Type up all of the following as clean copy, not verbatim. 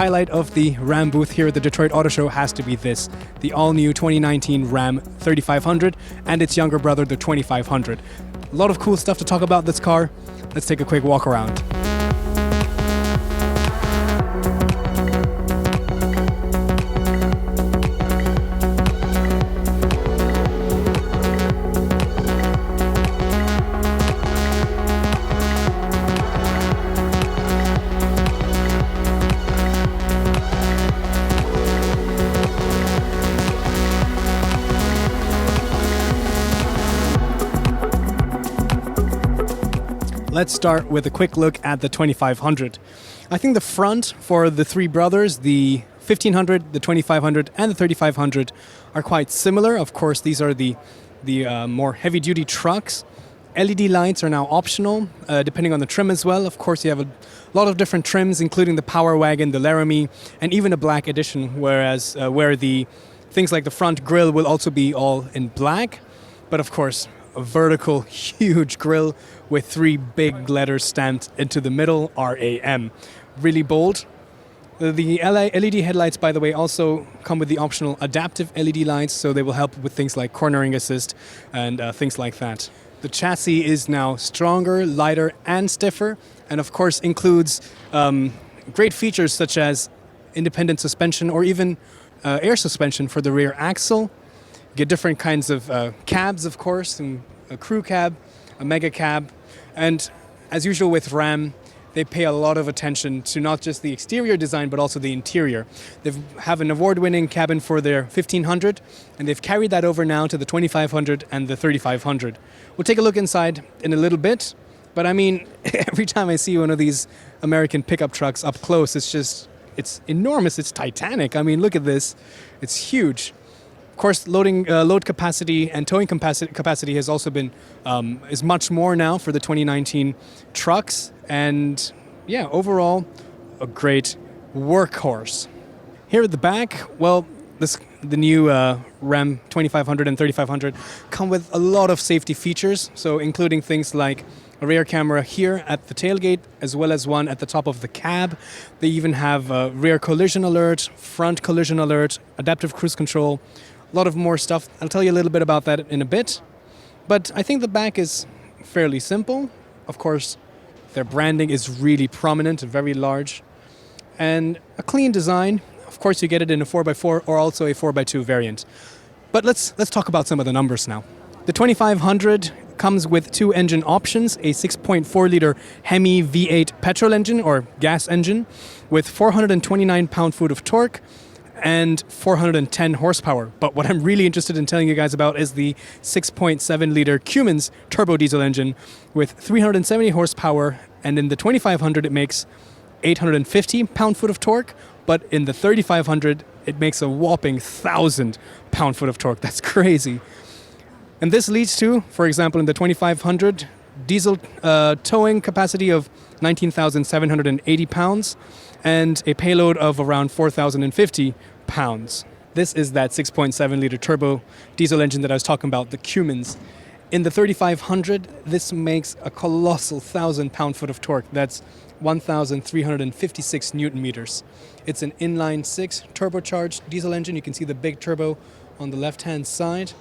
highlight of the Ram booth here at the Detroit Auto Show has to be this, the all-new 2019 Ram 3500 and its younger brother, the 2500. A lot of cool stuff to talk about this car. Let's take a quick walk around. Let's start with a quick look at the 2500. I think the front for the three brothers, the 1500, the 2500, and the 3500 are quite similar. Of course, these are the more heavy-duty trucks. LED lights are now optional, depending on the trim as well. Of course, you have a lot of different trims, including the Power Wagon, the Laramie, and even a black edition, whereas where the things like the front grille will also be all in black. But of course, a vertical, huge grille with three big letters stamped into the middle, RAM. Really bold. The LED headlights, by the way, also come with the optional adaptive LED lights, so they will help with things like cornering assist and things like that. The chassis is now stronger, lighter, and stiffer, and of course includes great features such as independent suspension or even air suspension for the rear axle. Get different kinds of cabs, of course, and a crew cab, a mega cab, and as usual with Ram, they pay a lot of attention to not just the exterior design, but also the interior. They have an award-winning cabin for their 1500, and they've carried that over now to the 2500 and the 3500. We'll take a look inside in a little bit, but I mean, every time I see one of these American pickup trucks up close, it's enormous, it's titanic. I mean, look at this, it's huge. Of course, load capacity and towing capacity has also been is much more now for the 2019 trucks, and yeah, overall a great workhorse. Here at the back, well, the new Ram 2500 and 3500 come with a lot of safety features, so including things like a rear camera here at the tailgate, as well as one at the top of the cab. They even have a rear collision alert, front collision alert, adaptive cruise control. A lot of more stuff. I'll tell you a little bit about that in a bit. But I think the back is fairly simple. Of course, their branding is really prominent and very large. And a clean design. Of course, you get it in a 4x4 or also a 4x2 variant. But let's talk about some of the numbers now. The 2500 comes with two engine options, a 6.4-liter Hemi V8 petrol engine or gas engine with 429 pound-foot of torque and 410 horsepower. But what I'm really interested in telling you guys about is the 6.7-liter Cummins turbo diesel engine with 370 horsepower, and in the 2500 it makes 850 pound-foot of torque, but in the 3500 it makes a whopping 1,000 pound-foot of torque. That's crazy. And this leads to, for example, in the 2500, diesel towing capacity of 19,780 pounds and a payload of around 4,050 pounds. This is that 6.7-liter turbo diesel engine that I was talking about, the Cummins. In the 3500, this makes a colossal 1,000 pound-foot of torque. That's 1,356 newton meters. It's an inline-six turbocharged diesel engine. You can see the big turbo on the left-hand side.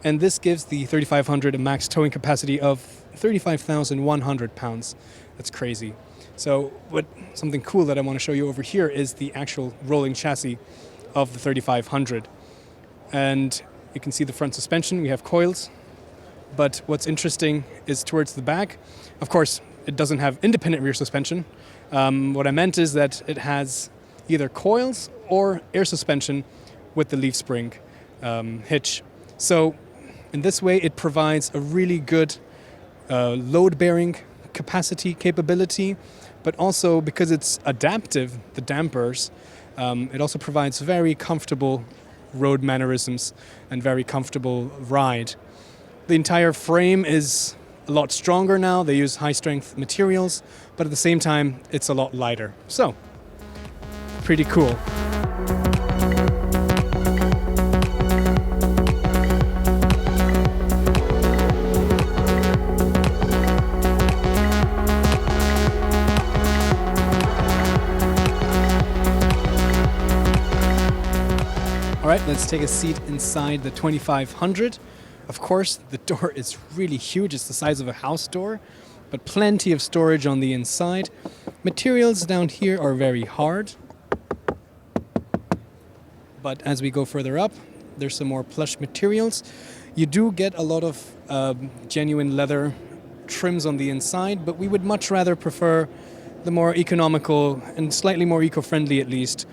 And this gives the 3500 a max towing capacity of 35,100 pounds. That's crazy. So something cool that I want to show you over here is the actual rolling chassis of the 3500. And you can see the front suspension. We have coils. But what's interesting is towards the back. Of course, it doesn't have independent rear suspension. What I meant is that it has either coils or air suspension with the leaf spring hitch. So in this way, it provides a really good load-bearing capability, but also because it's adaptive, the dampers, it also provides very comfortable road mannerisms and very comfortable ride. The entire frame is a lot stronger now. They use high-strength materials, but at the same time, it's a lot lighter. So, pretty cool. right, let's take a seat inside the 2500. Of course, the door is really huge. It's the size of a house door, but plenty of storage on the inside. Materials down here are very hard. But as we go further up, there's some more plush materials. You do get a lot of genuine leather trims on the inside, but we would much rather prefer the more economical and slightly more eco-friendly, at least,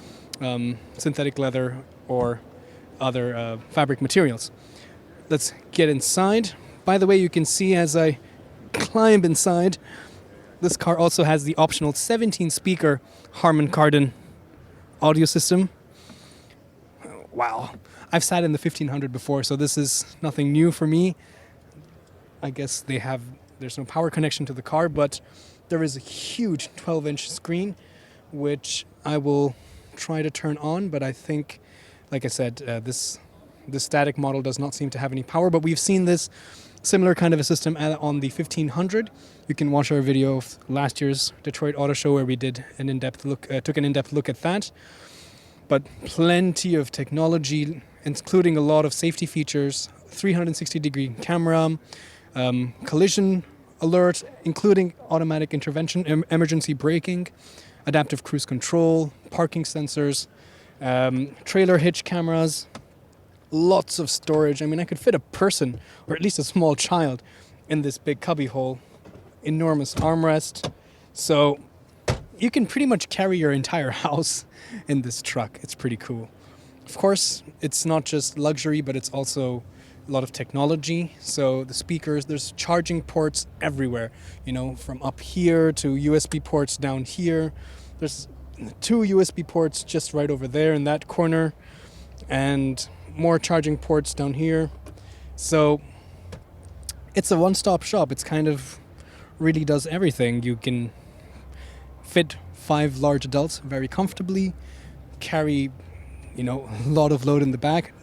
synthetic leather or other fabric materials. Let's get inside. By the way, you can see as I climb inside, this car also has the optional 17-speaker Harman Kardon audio system. Wow. I've sat in the 1500 before, so this is nothing new for me. I guess there's no power connection to the car, but there is a huge 12-inch screen, which I will try to turn on, but I think, like I said, this static model does not seem to have any power, but we've seen this similar kind of a system on the 1500. You can watch our video of last year's Detroit Auto Show where we did an in-depth look, took an in-depth look at that. But plenty of technology, including a lot of safety features, 360-degree camera, collision alert, including automatic intervention, emergency braking, adaptive cruise control, parking sensors, trailer hitch cameras, lots of storage. I mean, I could fit a person, or at least a small child, in this big cubby hole. Enormous armrest. So you can pretty much carry your entire house in this truck. It's pretty cool. Of course, it's not just luxury, but it's also a lot of technology. So the speakers, there's charging ports everywhere, you know, from up here to USB ports down here. There's 2 USB ports just right over there in that corner, and more charging ports down here. So it's a one-stop shop. It's kind of really does everything. You can fit 5 large adults very comfortably, carry, you know, a lot of load in the back,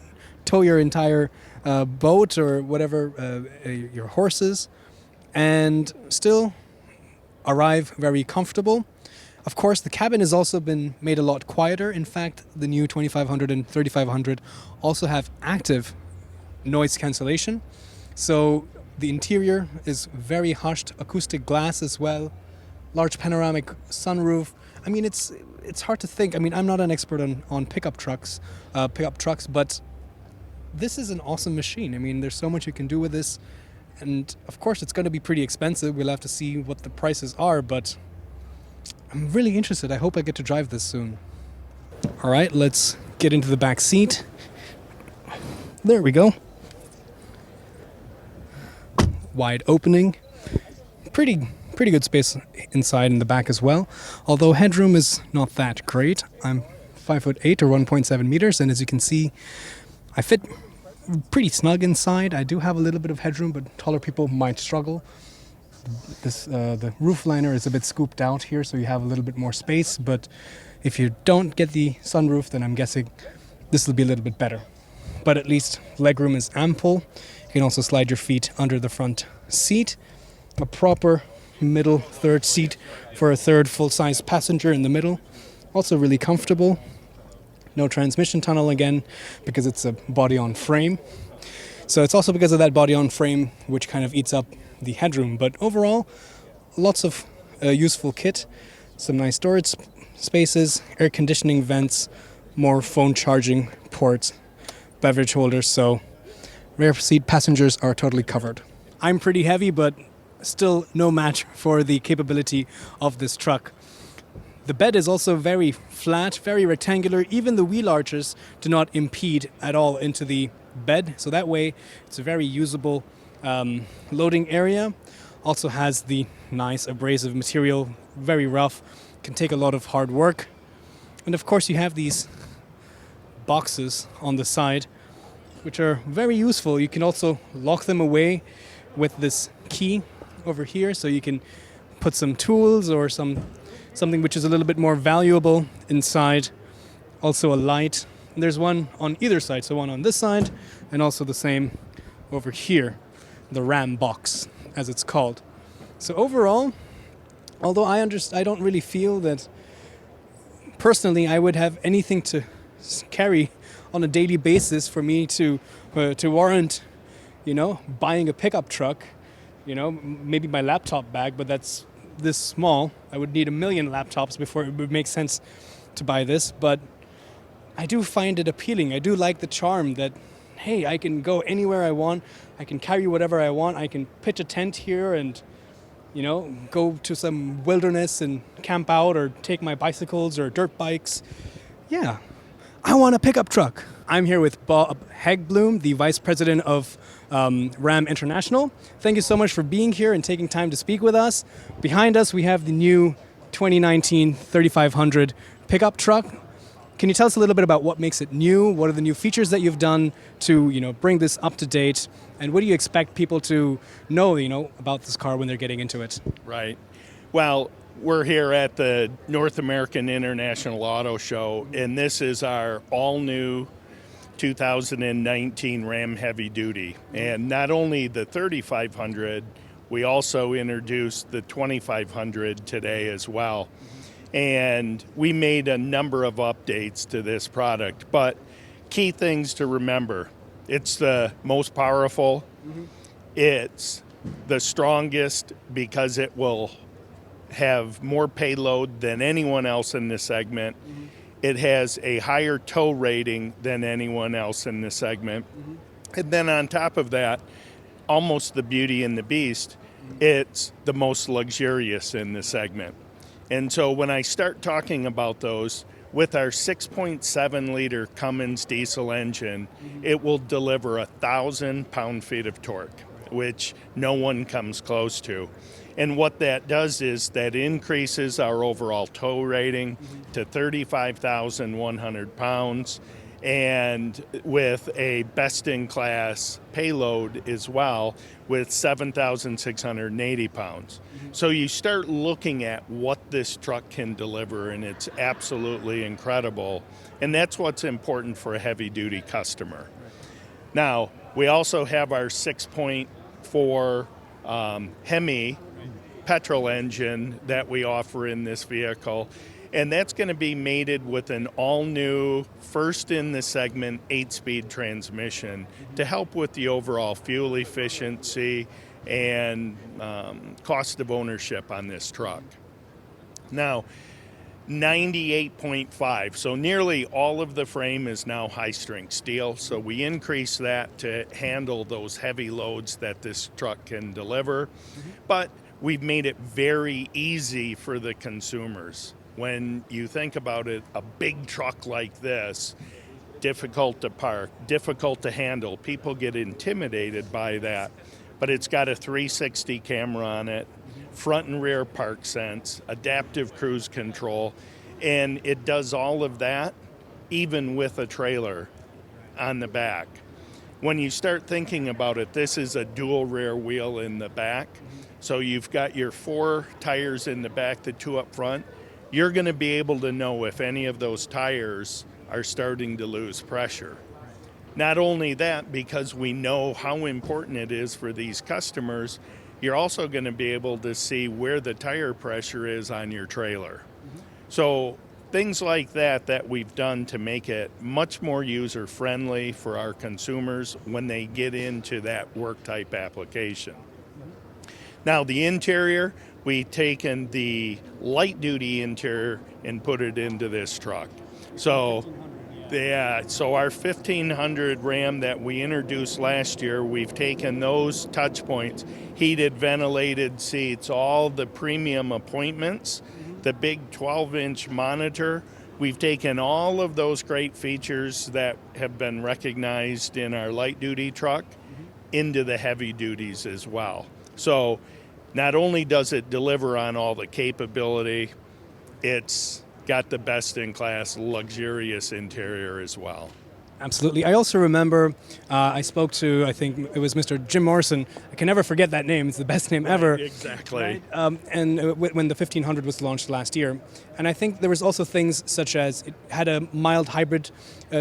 tow your entire boat or whatever, your horses, and still arrive very comfortable. Of course, the cabin has also been made a lot quieter. In fact, the new 2500 and 3500 also have active noise cancellation. So the interior is very hushed, acoustic glass as well, large panoramic sunroof. I mean, it's hard to think. I mean, I'm not an expert on pickup trucks, but this is an awesome machine. I mean, there's so much you can do with this. And of course, it's going to be pretty expensive. We'll have to see what the prices are, but I'm really interested. I hope I get to drive this soon. All right, let's get into the back seat. There we go. Wide opening. Pretty good space inside in the back as well. Although headroom is not that great. I'm 5'8" or 1.7 meters, and as you can see, I fit pretty snug inside. I do have a little bit of headroom, but taller people might struggle. The roof liner is a bit scooped out here, so you have a little bit more space, but if you don't get the sunroof, then I'm guessing this will be a little bit better. But at least legroom is ample. You can also slide your feet under the front seat. A proper middle third seat for a third full-size passenger in the middle. Also really comfortable. No transmission tunnel again, because it's a body-on-frame. So it's also because of that body-on-frame which kind of eats up the headroom. But overall, lots of useful kit. Some nice storage spaces, air conditioning vents, more phone charging ports, beverage holders. So rear seat passengers are totally covered. I'm pretty heavy, but still no match for the capability of this truck. The bed is also very flat, very rectangular. Even the wheel arches do not impede at all into the bed. So that way, it's a very usable loading area. Also has the nice abrasive material, very rough, can take a lot of hard work. And of course, you have these boxes on the side, which are very useful. You can also lock them away with this key over here, so you can put some tools or something which is a little bit more valuable inside. Also a light. And there's one on either side, so one on this side and also the same over here, the RAM box as it's called. So overall, although I don't really feel that personally I would have anything to carry on a daily basis for me to warrant, buying a pickup truck. Maybe my laptop bag, but that's this small. I would need 1 million laptops before it would make sense to buy this. But I do find it appealing. I do like the charm that, hey, I can go anywhere I want. I can carry whatever I want. I can pitch a tent here and, go to some wilderness and camp out, or take my bicycles or dirt bikes. Yeah, I want a pickup truck. I'm here with Bob Hegblum, the Vice President of Ram International. Thank you so much for being here and taking time to speak with us. Behind us, we have the new 2019 3500 pickup truck. Can you tell us a little bit about what makes it new? What are the new features that you've done to, bring this up to date? And what do you expect people to know, about this car when they're getting into it? Right. Well, we're here at the North American International Auto Show, and this is our all-new 2019 Ram Heavy Duty. And not only the 3500, we also introduced the 2500 today as well. And we made a number of updates to this product, but key things to remember: it's the most powerful, it's the strongest because it will have more payload than anyone else in the segment. It has a higher tow rating than anyone else in the segment. And then on top of that, almost the beauty and the beast, it's the most luxurious in the segment. And so when I start talking about those, with our 6.7 liter Cummins diesel engine, it will deliver 1,000 pound-feet of torque, which no one comes close to. And what that does is that increases our overall tow rating to 35,100 pounds, and with a best-in-class payload as well, with 7,680 pounds. So you start looking at what this truck can deliver, and it's absolutely incredible. And that's what's important for a heavy-duty customer. Now, we also have our 6.4 Hemi petrol engine that we offer in this vehicle. And that's going to be mated with an all-new, first-in-the-segment 8-speed transmission to help with the overall fuel efficiency and cost of ownership on this truck. Now, 98.5, so nearly all of the frame is now high-strength steel, so we increase that to handle those heavy loads that this truck can deliver. But we've made it very easy for the consumers. When you think about it, a big truck like this, difficult to park, difficult to handle. People get intimidated by that. But it's got a 360 camera on it, front and rear park sense, adaptive cruise control, and it does all of that even with a trailer on the back. When you start thinking about it, this is a dual rear wheel in the back. So you've got your 4 tires in the back, the 2 up front. You're going to be able to know if any of those tires are starting to lose pressure. Not only that, because we know how important it is for these customers, you're also going to be able to see where the tire pressure is on your trailer. So things like that we've done to make it much more user-friendly for our consumers when they get into that work-type application. Now, the interior, we've taken the light-duty interior and put it into this truck. So our 1500 Ram that we introduced last year, we've taken those touch points, heated, ventilated seats, all the premium appointments, the big 12-inch monitor. We've taken all of those great features that have been recognized in our light-duty truck into the heavy duties as well. So not only does it deliver on all the capability, it's got the best-in-class luxurious interior as well. Absolutely. I also remember I spoke to, I think it was Mr. Jim Morrison. I can never forget that name. It's the best name ever. Exactly. Right? And when the 1500 was launched last year. And I think there was also things such as it had a mild hybrid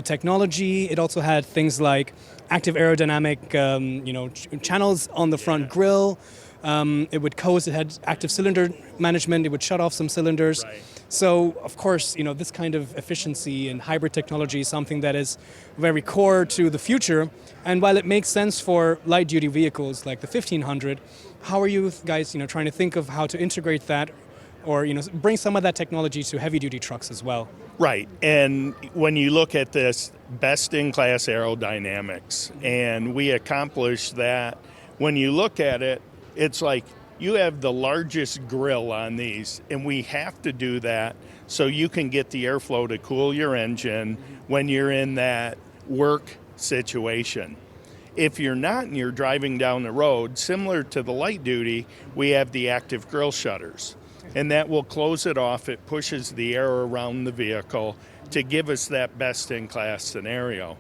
technology. It also had things like active aerodynamic channels on the front grille. It would coast. It had active cylinder management. It would shut off some cylinders. Right. So, of course, this kind of efficiency and hybrid technology is something that is very core to the future. And while it makes sense for light-duty vehicles like the 1500, how are you guys, trying to think of how to integrate that or, bring some of that technology to heavy-duty trucks as well? Right. And when you look at this, best-in-class aerodynamics, and we accomplish that. When you look at it, it's like you have the largest grill on these, and we have to do that so you can get the airflow to cool your engine when you're in that work situation. If you're not and you're driving down the road, similar to the light duty, we have the active grill shutters. And that will close it off. It pushes the air around the vehicle to give us that best-in-class scenario.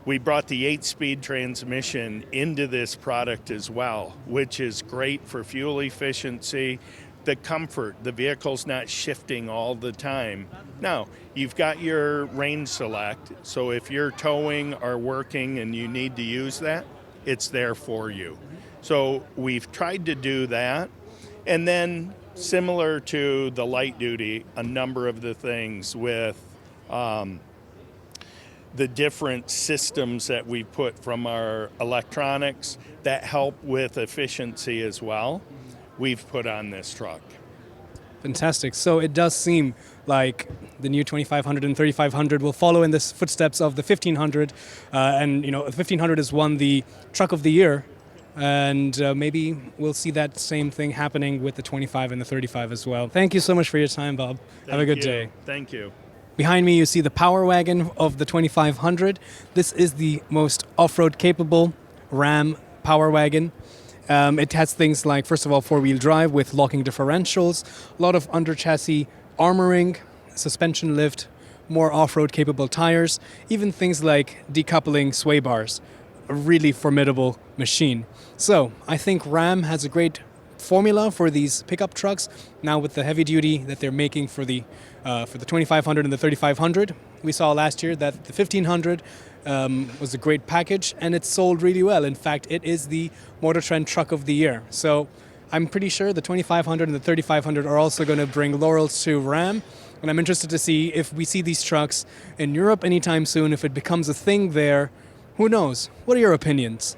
We brought the 8-speed transmission into this product as well, which is great for fuel efficiency, the comfort. The vehicle's not shifting all the time. Now, you've got your range select, so if you're towing or working and you need to use that, it's there for you. So we've tried to do that. And then, similar to the light duty, a number of the things with the different systems that we put from our electronics that help with efficiency as well, we've put on this truck. Fantastic. So it does seem like the new 2500 and 3500 will follow in the footsteps of the 1500. And, the 1500 has won the Truck of the Year. And maybe we'll see that same thing happening with the 25 and the 35 as well. Thank you so much for your time, Bob. Have a good day. Thank you. Behind me, you see the Power Wagon of the 2500. This is the most off-road capable Ram Power Wagon. It has things like, first of all, four-wheel drive with locking differentials, a lot of under-chassis armoring, suspension lift, more off-road capable tires, even things like decoupling sway bars. A really formidable machine. So I think Ram has a great formula for these pickup trucks. Now with the heavy duty that they're making for the 2500 and the 3500, we saw last year that the 1500 was a great package and it sold really well. In fact, it is the Motor Trend Truck of the Year. So I'm pretty sure the 2500 and the 3500 are also going to bring laurels to Ram. And I'm interested to see if we see these trucks in Europe anytime soon, if it becomes a thing there. Who knows? What are your opinions?